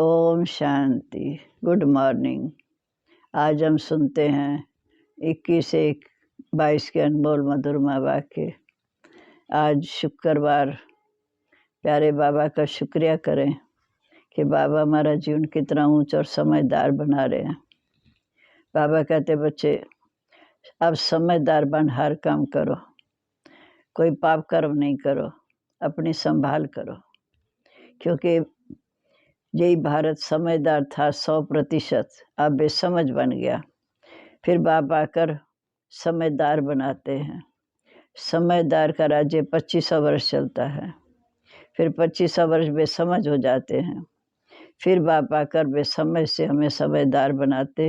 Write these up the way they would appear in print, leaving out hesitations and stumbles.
Om Shanti. Good morning. आज हम सुनते हैं 21-1-22 के अनमोल मधुरमा वाक्य। आज शुक्रवार, प्यारे बाबा का शुक्रिया करें कि बाबा हमारा जीवन कितना ऊंचा और समझदार बना रहे हैं। बाबा कहते बच्चे अब समझदार बन हर काम करो, कोई पाप कर्म नहीं करो, अपनी संभाल करो, क्योंकि यही भारत समझदार था 100%, अब बेसमझ बन गया। फिर बाप आकर समझदार बनाते हैं। समझदार का राज्य 2500 वर्ष चलता है, फिर 2500 वर्ष बेसमझ हो जाते हैं। फिर बाप आकर बेसमझ से हमें समझदार बनाते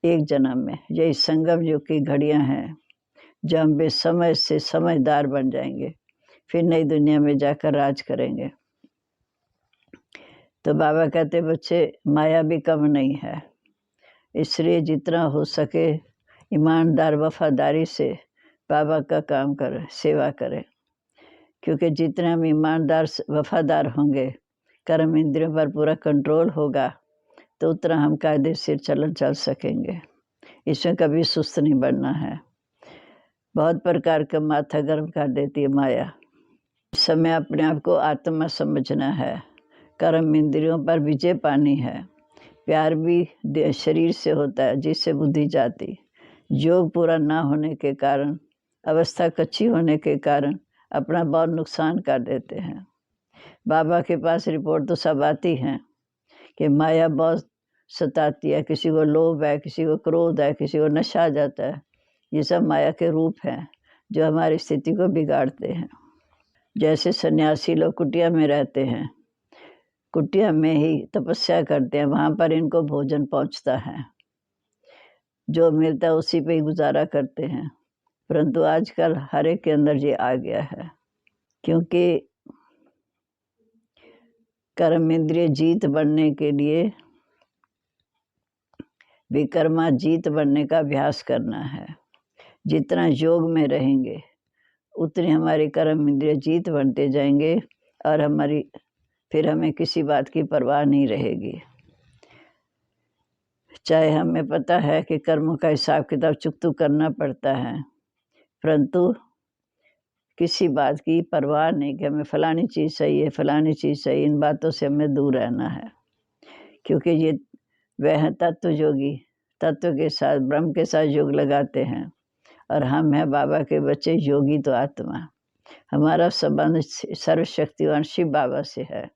एक जन्म में। यही संगम युग की घड़ियां हैं, जब हम बेसमझ से समझदार बन जाएंगे, फिर नई दुनिया में जाकर राज करेंगे। तो बाबा कहते बच्चे माया भी कम नहीं है, इसलिए जितना हो सके ईमानदार वफादारी से बाबा का काम करें, सेवा करें। क्योंकि जितने हम ईमानदार वफादार होंगे, कर्म इंद्रियों पर पूरा कंट्रोल होगा, तो उतना हम कायदे से चल सकेंगे। इसमें कभी सुस्त नहीं बनना है। बहुत प्रकार का माथा गर्म कर देती है माया। इस समय अपने आप को आत्मा समझना है, कर्म इंद्रियों पर विजय पानी है। प्यार भी शरीर से होता है, जिससे बुद्धि जाती। योग पूरा ना होने के कारण, अवस्था कच्ची होने के कारण अपना बहुत नुकसान कर देते हैं। बाबा के पास रिपोर्ट तो सब आती हैं कि माया बहुत सताती है, किसी को लोभ है, किसी को क्रोध है, किसी को नशा आ जाता है। ये सब माया के रूप हैं जो हमारी स्थिति को बिगाड़ते हैं। जैसे सन्यासी लोग कुटिया में रहते हैं, कुटिया में ही तपस्या करते हैं, वहाँ पर इनको भोजन पहुँचता है, जो मिलता है उसी पे ही गुजारा करते हैं। परंतु आजकल हर एक के अंदर ये आ गया है, क्योंकि कर्म इंद्रिय जीत बनने के लिए विकर्मा जीत बनने का अभ्यास करना है। जितना योग में रहेंगे उतने हमारे कर्म इंद्रिय जीत बनते जाएंगे, और फिर हमें किसी बात की परवाह नहीं रहेगी। चाहे हमें पता है कि कर्मों का हिसाब किताब चुकतू करना पड़ता है, परंतु किसी बात की परवाह नहीं कि हमें फलानी चीज़ सही है, फलानी चीज़ सही। इन बातों से हमें दूर रहना है, क्योंकि ये वह तत्व योगी तत्व के साथ, ब्रह्म के साथ योग लगाते हैं, और हम हैं बाबा के बच्चे योगी। तो आत्मा, हमारा संबंध सर्वशक्तिवान शिव बाबा से है,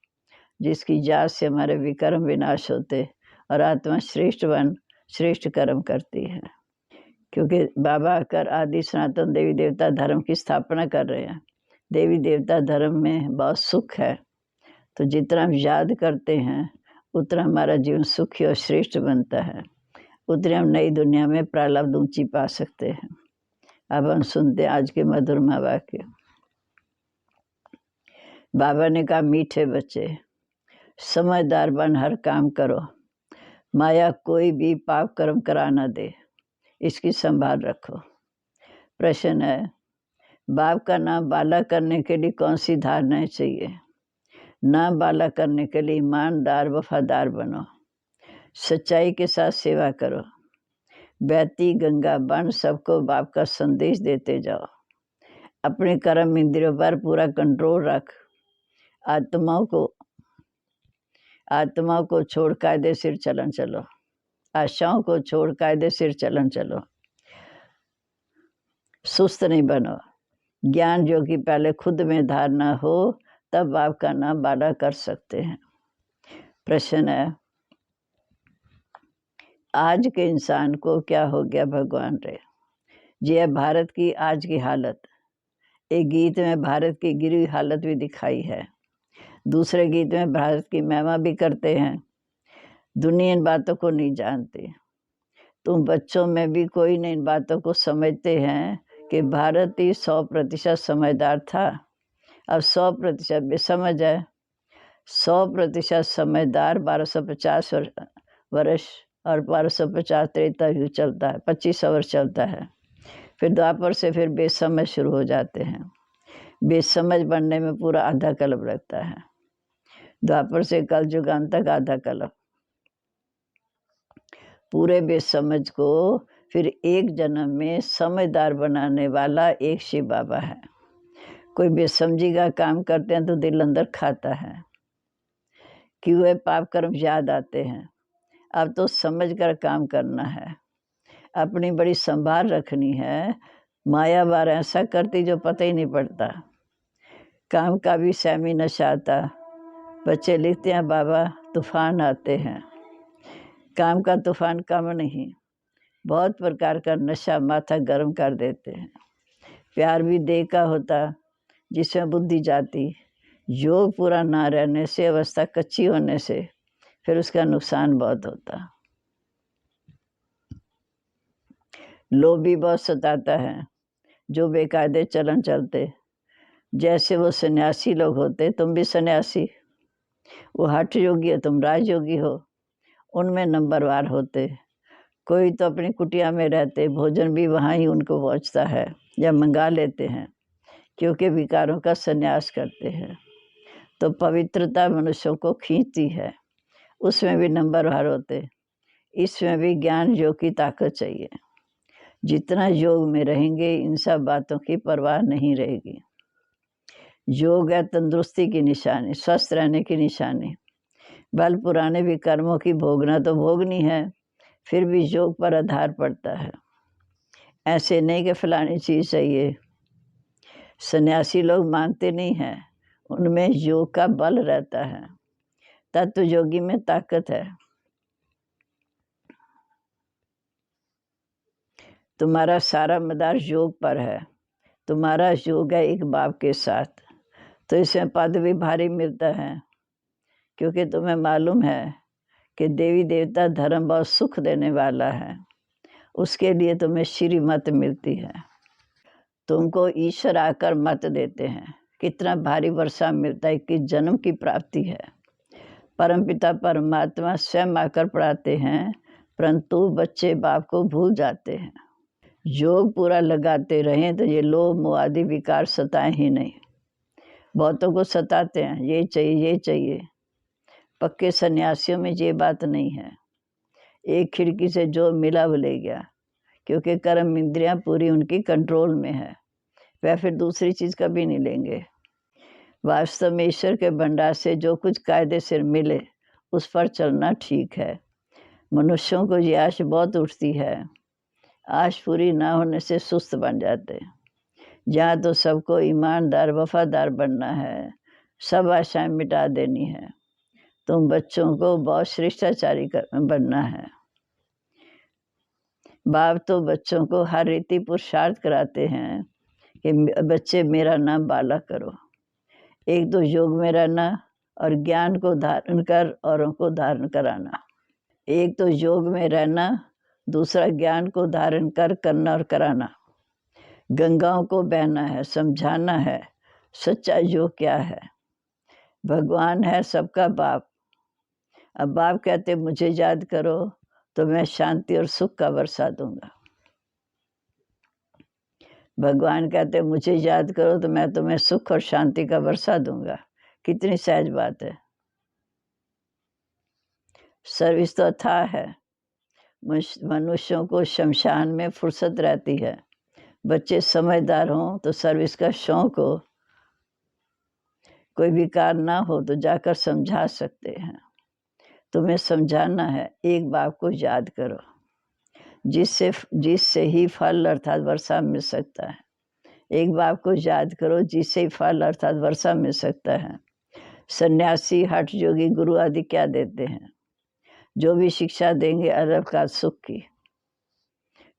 जिसकी जात से हमारे विकर्म विनाश होते और आत्मा श्रेष्ठ कर्म करती है। क्योंकि बाबा आकर आदि सनातन देवी देवता धर्म की स्थापना कर रहे हैं। देवी देवता धर्म में बहुत सुख है, तो जितना हम याद करते हैं उतना हमारा जीवन सुखी और श्रेष्ठ बनता है, उतने हम नई दुनिया में प्रारब्ध ऊंची पा सकते हैं। अब हम सुनते हैं आज के मधुरमा वाक्य। बाबा ने कहा, मीठे बच्चे समझदार बन हर काम करो, माया कोई भी पाप कर्म करा न दे, इसकी संभाल रखो। प्रश्न है, बाप का नाम बाला करने के लिए कौन सी धारणाएं चाहिए? नाम बाला करने के लिए ईमानदार वफादार बनो, सच्चाई के साथ सेवा करो, बैती गंगा बन सबको बाप का संदेश देते जाओ, अपने कर्म इंद्रियों पर पूरा कंट्रोल रख, आत्माओं को छोड़ कायदे सिर चलन चलो, आशाओं को छोड़ कायदे सिर चलन चलो, सुस्त नहीं बनो। ज्ञान जो कि पहले खुद में धारणा हो, तब बाप का नाम बाला कर सकते हैं। प्रश्न है, आज के इंसान को क्या हो गया भगवान रे? ये है भारत की आज की हालत। एक गीत में भारत की गिरी हुई हालत भी दिखाई है, दूसरे गीत में भारत की महिमा भी करते हैं। दुनिया इन बातों को नहीं जानती। तुम बच्चों में भी कोई नहीं इन बातों को समझते हैं कि भारत ही 100% समझदार था, अब 100% बेसमझ है। 100% समझदार 1250 वर्ष और 1250 त्रेता युग चलता है, 2500 वर्ष चलता है। फिर द्वापर से फिर बेसमझ शुरू हो जाते हैं। बेसमझ बनने में पूरा आधा कल्प लगता है। द्वापर से कल युगांत तक आधा कल्प। पूरे बेसमझ को फिर एक जन्म में समझदार बनाने वाला एक शिव बाबा है। कोई बेसमझी का काम करते हैं तो दिल अंदर खाता है कि वह पाप कर्म याद आते हैं। अब तो समझ कर काम करना है, अपनी बड़ी संभाल रखनी है। माया बार ऐसा करती जो पता ही नहीं पड़ता। काम का भी सहमी नशा आता। बच्चे लिखते हैं बाबा तूफान आते हैं। काम का तूफान कम नहीं, बहुत प्रकार का नशा माथा गर्म कर देते हैं। प्यार भी देह का होता जिसमें बुद्धि जाती। योग पूरा ना रहने से, अवस्था कच्ची होने से फिर उसका नुकसान बहुत होता। लोभ भी बहुत सताता है जो बेकायदे चलन चलते। जैसे वो सन्यासी लोग होते, तुम भी सन्यासी। वो हठ योगी है, तुम राजयोगी हो। उनमें नंबरवार होते। कोई तो अपनी कुटिया में रहते, भोजन भी वहाँ ही उनको पहुँचता है या मंगा लेते हैं, क्योंकि विकारों का संन्यास करते हैं। तो पवित्रता मनुष्यों को खींचती है, उसमें भी नंबरवार होते। इसमें भी ज्ञान योग की ताकत चाहिए। जितना योग में रहेंगे इन सब बातों की परवाह नहीं रहेगी। योग है तंदुरुस्ती की निशानी, स्वस्थ रहने की निशानी। बल पुराने भी कर्मों की भोगना तो भोगनी है, फिर भी योग पर आधार पड़ता है। ऐसे नहीं कि फलानी चीज़ चाहिए। सन्यासी लोग मांगते नहीं हैं, उनमें योग का बल रहता है। तत्व योगी में ताकत है। तुम्हारा सारा मदार योग पर है। तुम्हारा योग है एक बाप के साथ, तो इसमें पद भी भारी मिलता है, क्योंकि तुम्हें मालूम है कि देवी देवता धर्म बहुत सुख देने वाला है। उसके लिए तुम्हें श्री मत मिलती है। तुमको ईश्वर आकर मत देते हैं। कितना भारी वर्षा मिलता है कि जन्म की प्राप्ति है। परमपिता परमात्मा स्वयं आकर पढ़ाते हैं, परंतु बच्चे बाप को भूल जाते हैं। योग पूरा लगाते रहें तो ये लोभ मोह आदि विकार सताएं ही नहीं। बहुतों को सताते हैं, ये चाहिए ये चाहिए। पक्के सन्यासियों में ये बात नहीं है। एक खिड़की से जो मिला वो ले गया, क्योंकि कर्म इंद्रियां पूरी उनकी कंट्रोल में है। वह फिर दूसरी चीज़ कभी नहीं लेंगे। वास्तव में ईश्वर के भंडार से जो कुछ कायदे से मिले उस पर चलना ठीक है। मनुष्यों को ये आश बहुत उठती है। आश पूरी ना होने से सुस्त बन जाते। जहाँ तो सबको ईमानदार वफादार बनना है, सब आशाएं मिटा देनी है। तुम बच्चों को बहुत शिष्टाचारी बनना है। बाप तो बच्चों को हर रीति पुरुषार्थ कराते हैं कि बच्चे मेरा नाम बाला करो। एक तो योग में रहना और ज्ञान को धारण कर औरों को धारण कराना। एक तो योग में रहना, दूसरा ज्ञान को धारण कर करना और कराना। गंगाओं को बहना है, समझाना है सच्चा योग क्या है। भगवान है सबका बाप। अब बाप कहते मुझे याद करो तो मैं शांति और सुख का वर्षा दूंगा। भगवान कहते मुझे याद करो तो मैं तुम्हें सुख और शांति का वर्षा दूंगा। कितनी सहज बात है। सर्विस तो अथाह है। मनुष्यों को शमशान में फुर्सत रहती है। बच्चे समझदार हों तो सर्विस का शौक हो, कोई विकार ना हो तो जाकर समझा सकते हैं। तुम्हें समझाना है, एक बाप को याद करो जिससे ही फल अर्थात वर्षा मिल सकता है। एक बाप को याद करो जिससे ही फल अर्थात वर्षा मिल सकता है। सन्यासी हठ योगी गुरु आदि क्या देते हैं? जो भी शिक्षा देंगे अरब का सुख की,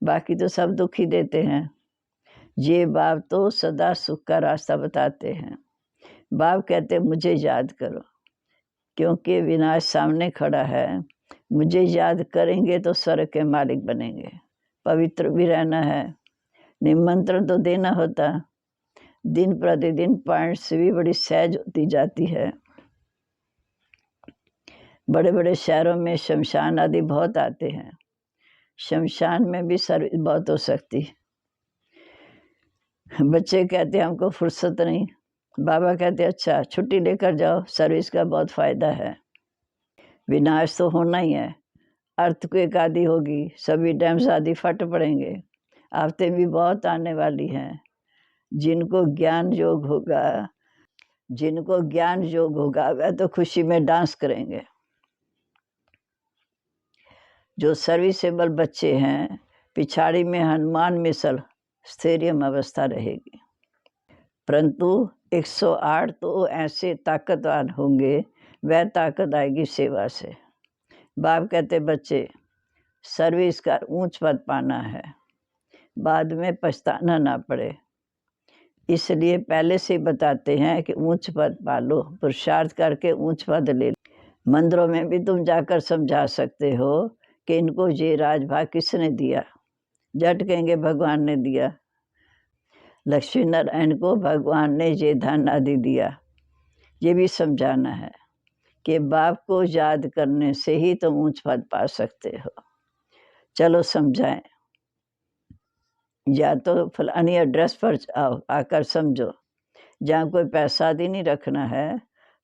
बाकी तो सब दुख ही देते हैं। ये बाप तो सदा सुख का रास्ता बताते हैं। बाप कहते मुझे याद करो, क्योंकि विनाश सामने खड़ा है। मुझे याद करेंगे तो स्वर्ग के मालिक बनेंगे। पवित्र भी रहना है। निमंत्रण तो देना होता। दिन प्रतिदिन पॉइंट से भी बड़ी सहज होती जाती है। बड़े बड़े शहरों में शमशान आदि बहुत आते हैं। शमशान में भी सर्विस बहुत हो सकती। बच्चे कहते हमको फुर्सत नहीं, बाबा कहते अच्छा छुट्टी लेकर जाओ, सर्विस का बहुत फ़ायदा है। विनाश तो होना ही है, अर्थक्वेक आदि होगी, सभी डैम्स आदि फट पड़ेंगे, आफतें भी बहुत आने वाली हैं। जिनको ज्ञान योग होगा वह तो खुशी में डांस करेंगे। जो सर्विसेबल बच्चे हैं, पिछाड़ी में हनुमान मिसल स्थैर्यम अवस्था रहेगी। परंतु 108 तो ऐसे ताकतवान होंगे, वह ताकत आएगी सेवा से। बाप कहते बच्चे सर्विस का ऊंच पद पाना है, बाद में पछताना ना पड़े, इसलिए पहले से बताते हैं कि ऊंच पद पालो, पुरुषार्थ करके ऊंच पद ले लो। मंदिरों में भी तुम जाकर समझा सकते हो कि इनको ये राजभाग किसने दिया, झट कहेंगे भगवान ने दिया। लक्ष्मी नारायण को भगवान ने ये धन आदि दिया। ये भी समझाना है कि बाप को याद करने से ही तुम ऊंच पद पा सकते हो। चलो समझाएं, या तो फलानी एड्रेस पर आओ, आकर समझो। जहाँ कोई पैसा आदि नहीं रखना है,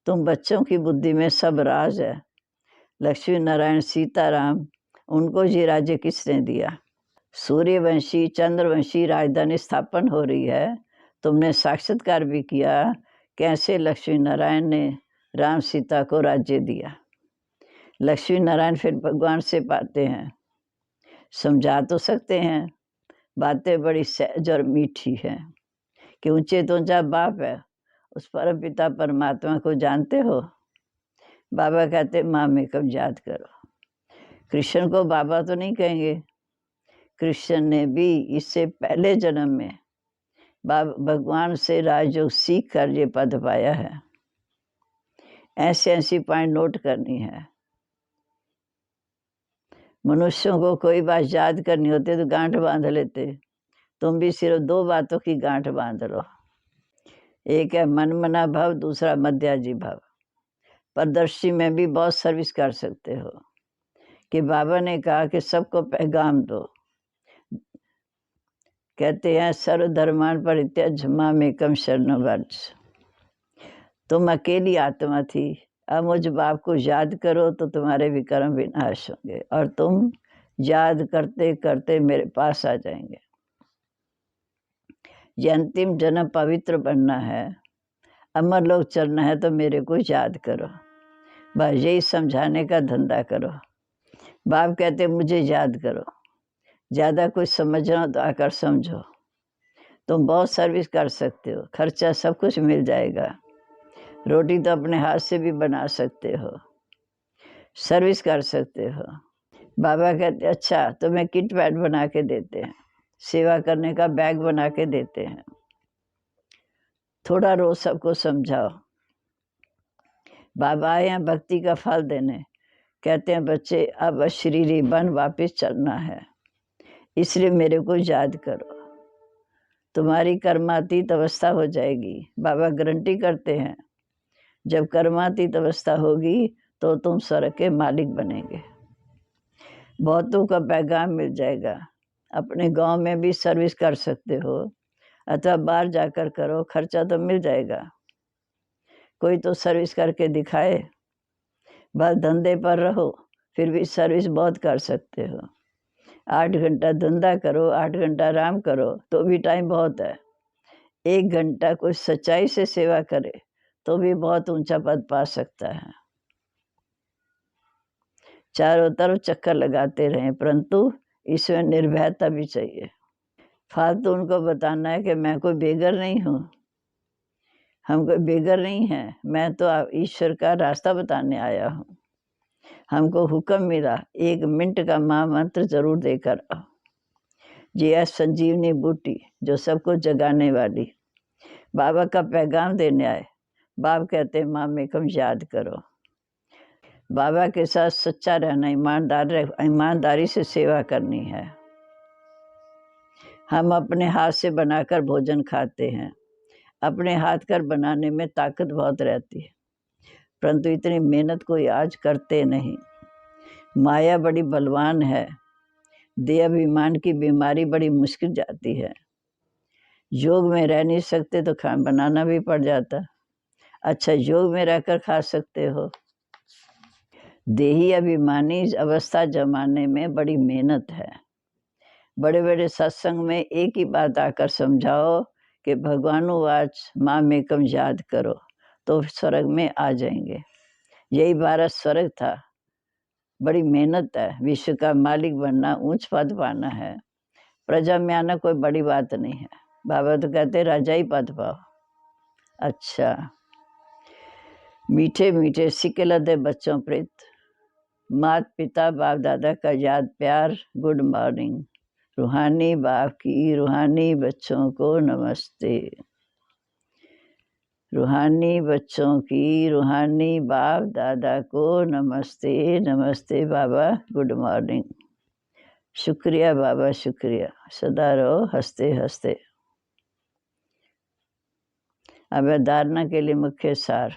तुम बच्चों की बुद्धि में सब राज है। लक्ष्मी नारायण सीताराम, उनको ये राज्य किसने दिया? सूर्यवंशी चंद्रवंशी राजधानी स्थापन हो रही है, तुमने साक्षात्कार भी किया कैसे लक्ष्मी नारायण ने राम सीता को राज्य दिया। लक्ष्मी नारायण फिर भगवान से पाते हैं, समझा तो सकते हैं, बातें बड़ी सहज और मीठी हैं कि ऊंचे तो ऊंचा बाप है, उस परम पिता परमात्मा को जानते हो। बाबा कहते माँ में कब याद करो। कृष्ण को बाबा तो नहीं कहेंगे, कृष्ण ने भी इससे पहले जन्म में भगवान से राजयोग सीख कर ये पद पाया है। ऐसी पॉइंट नोट करनी है। मनुष्यों को कोई बात याद करनी होती तो गांठ बांध लेते, तुम भी सिर्फ 2 बातों की गांठ बांध लो। एक है मनमना भाव, दूसरा मध्याजी भाव। प्रदर्शी में भी बहुत सर्विस कर सकते हो कि बाबा ने कहा कि सबको पैगाम दो। कहते हैं सर्वधर्मान परित्यज्य मामेकं शरणं व्रज। तुम अकेली आत्मा थी, अब मुझ बाप को याद करो तो तुम्हारे विकर्म विनाश होंगे और तुम याद करते करते मेरे पास आ जाएंगे। ये अंतिम जन्म पवित्र बनना है, अमर लोग चलना है तो मेरे को याद करो। बस यही समझाने का धंधा करो। बाप कहते मुझे याद करो, ज़्यादा कुछ समझना हो तो आकर समझो। तुम बहुत सर्विस कर सकते हो, खर्चा सब कुछ मिल जाएगा, रोटी तो अपने हाथ से भी बना सकते हो, सर्विस कर सकते हो। बाबा कहते अच्छा तुम्हें किट पैड बना के देते हैं, सेवा करने का बैग बना के देते हैं, थोड़ा रोज सबको समझाओ। बाबा आए हैं भक्ति का फल देने, कहते हैं बच्चे अब अशरीरी बन वापस चलना है, इसलिए मेरे को याद करो, तुम्हारी कर्मातीत अवस्था हो जाएगी। बाबा गारंटी करते हैं जब कर्मातीत अवस्था होगी तो तुम स्वर्ग के मालिक बनेंगे। बहुतों का पैगाम मिल जाएगा। अपने गांव में भी सर्विस कर सकते हो अथवा बाहर जाकर करो, खर्चा तो मिल जाएगा। कोई तो सर्विस करके दिखाए, बस धंधे पर रहो फिर भी सर्विस बहुत कर सकते हो। 8 घंटा धंधा करो, 8 घंटा आराम करो तो भी टाइम बहुत है। 1 घंटा कोई सच्चाई से सेवा करे तो भी बहुत ऊंचा पद पा सकता है। चारों तरफ चक्कर लगाते रहें, परंतु इसमें निर्भयता भी चाहिए। फालतू उनको बताना है कि मैं कोई बेगर नहीं हूँ, हम कोई बेगर नहीं हैं, मैं तो ईश्वर का रास्ता बताने आया हूँ। हमको हुक्म मिला 1 मिनट का महामंत्र जरूर देकर आओ। जी है संजीवनी बूटी जो सबको जगाने वाली, बाबा का पैगाम देने आए। बाबा कहते माँ मेकम याद करो। बाबा के साथ सच्चा रहना, ईमानदारी से सेवा करनी है। हम अपने हाथ से बनाकर भोजन खाते हैं, अपने हाथ कर बनाने में ताकत बहुत रहती है, परंतु इतनी मेहनत कोई आज करते नहीं। माया बड़ी बलवान है, देह अभिमान की बीमारी बड़ी मुश्किल जाती है। योग में रह नहीं सकते तो खाना बनाना भी पड़ जाता। अच्छा, योग में रहकर खा सकते हो। देही अभिमानी अवस्था जमाने में बड़ी मेहनत है। बड़े बड़े सत्संग में एक ही बात आकर समझाओ कि भगवानुवाच मामेकम याद करो तो स्वर्ग में आ जाएंगे। यही भारत स्वर्ग था। बड़ी मेहनत है। विश्व का मालिक बनना, ऊंच पद पाना है। प्रजा में आना कोई बड़ी बात नहीं है। बाबा तो कहते राजा ही पद पाओ। अच्छा, मीठे मीठे सिक्के लदे बच्चों प्रीत, माता पिता बाप दादा का याद प्यार, गुड मॉर्निंग। रूहानी बाप की रूहानी बच्चों को नमस्ते। रूहानी बच्चों की रूहानी बाप दादा को नमस्ते। नमस्ते बाबा, गुड मॉर्निंग। शुक्रिया बाबा, शुक्रिया। सदा रहो हंसते हंसते। अब धारणा के लिए मुख्य सार।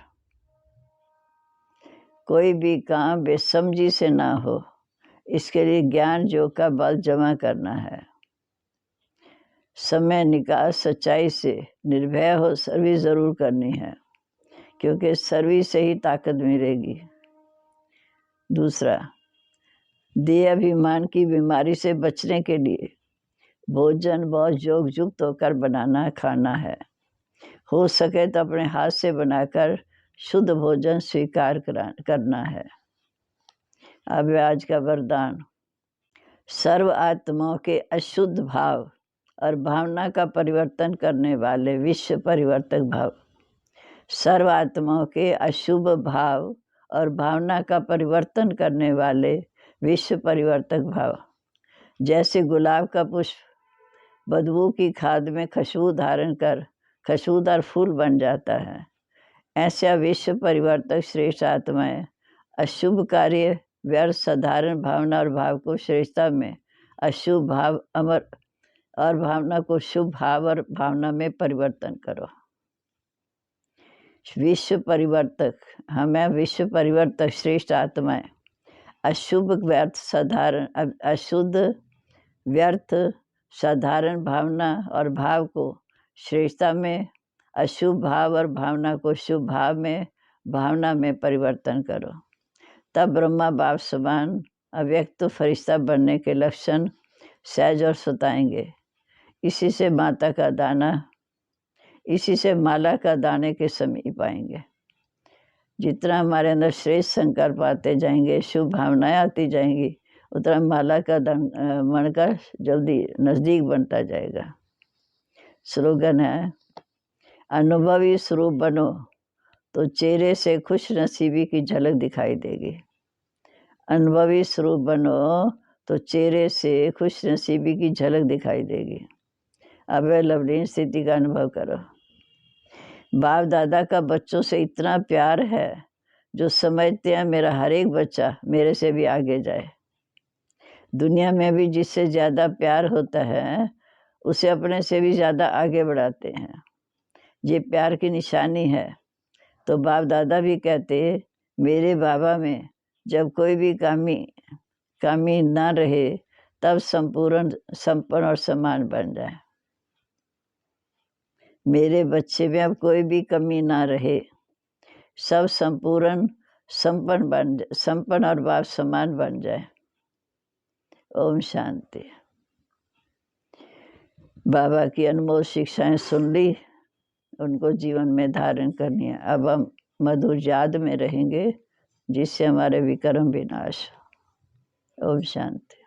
कोई भी काम बेसमझी से ना हो, इसके लिए ज्ञान योग का बल जमा करना है। समय निकाल सच्चाई से निर्भय हो सर्विस जरूर करनी है, क्योंकि सर्विस से ही ताकत मिलेगी। दूसरा, देह अभिमान की बीमारी से बचने के लिए भोजन बहुत योग युक्त होकर बनाना खाना है। हो सके तो अपने हाथ से बनाकर शुद्ध भोजन स्वीकार करना है। अब आज का वरदान। सर्व आत्माओं के अशुद्ध भाव और भावना का परिवर्तन करने वाले विश्व परिवर्तक भाव। सर्व आत्माओं के अशुभ भाव और भावना का परिवर्तन करने वाले विश्व परिवर्तक भाव। जैसे गुलाब का पुष्प बदबू की खाद में खुशबू धारण कर खुशबूदार फूल बन जाता है, ऐसा विश्व परिवर्तक श्रेष्ठ आत्माएं अशुभ कार्य, व्यर्थ, साधारण भावना और भाव को श्रेष्ठता में, अशुभ भाव अमर और भावना को शुभ भाव और भावना में परिवर्तन करो। विश्व परिवर्तक, हमें विश्व परिवर्तक श्रेष्ठ आत्माएं अशुभ व्यर्थ साधारण अशुद्ध व्यर्थ साधारण भावना और भाव को श्रेष्ठता में, अशुभ भाव और भावना को शुभ भाव में, भावना में परिवर्तन करो। तब ब्रह्मा बाप समान अव्यक्त फरिश्ता बनने के लक्षण सहज और सुताएंगे। इसी से माता का दाना, इसी से माला का दाने के समीप आएंगे। जितना हमारे अंदर श्रेष्ठ संकल्प आते जाएंगे, शुभ भावनाएं आती जाएंगी, उतना माला का मन का जल्दी नज़दीक बनता जाएगा। स्लोगन है, अनुभवी स्वरूप बनो तो चेहरे से खुश नसीबी की झलक दिखाई देगी। अनुभवी स्वरूप बनो तो चेहरे से खुश नसीबी की झलक दिखाई देगी। अब लवलीन स्थिति का अनुभव करो। बाप दादा का बच्चों से इतना प्यार है जो समझते हैं मेरा हर एक बच्चा मेरे से भी आगे जाए। दुनिया में भी जिससे ज़्यादा प्यार होता है उसे अपने से भी ज़्यादा आगे बढ़ाते हैं। ये प्यार की निशानी है। तो बाप दादा भी कहते मेरे बाबा में जब कोई भी कमी ना रहे तब संपन्न और समान बन जाए। मेरे बच्चे में अब कोई भी कमी ना रहे, सब संपूर्ण संपन्न और बाप समान बन जाए। ओम शांति। बाबा की अनमोल शिक्षाएं सुन ली, उनको जीवन में धारण करनी है। अब हम मधुर याद में रहेंगे जिससे हमारे विक्रम विनाश। ओम शांति।